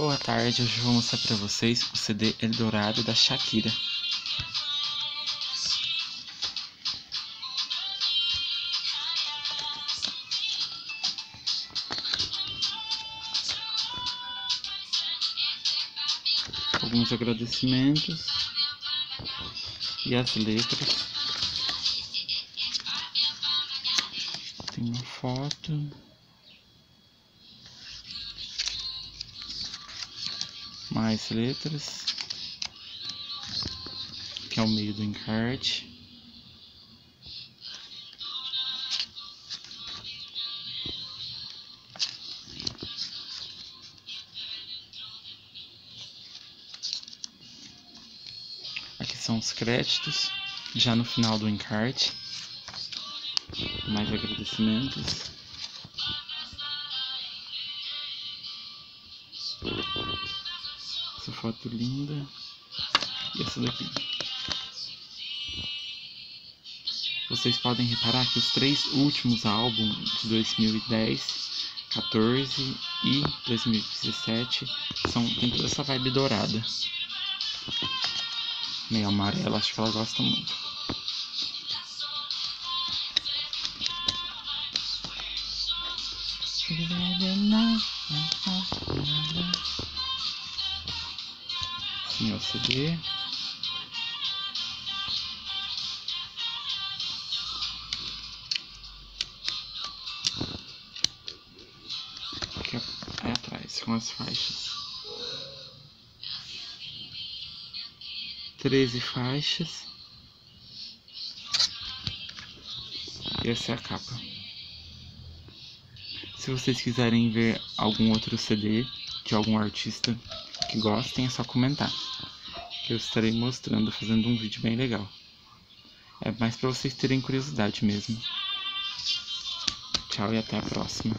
Boa tarde, hoje eu vou mostrar pra vocês o CD Eldorado da Shakira. Alguns agradecimentos e as letras. Tem uma foto. Mais letras, que é o meio do encarte. Aqui são os créditos, já no final do encarte. Mais agradecimentos. Essa foto linda. E essa daqui. Vocês podem reparar que os três últimos álbuns de 2010, 14 e 2017 tem toda essa vibe dourada. Meio amarela, acho que ela gosta muito. Assim é o CD. Aqui é atrás, com as faixas. 13 faixas. E essa é a capa. Se vocês quiserem ver algum outro CD de algum artista que gostem, é só comentar, que eu estarei mostrando, fazendo um vídeo bem legal. É mais para vocês terem curiosidade mesmo. Tchau e até a próxima.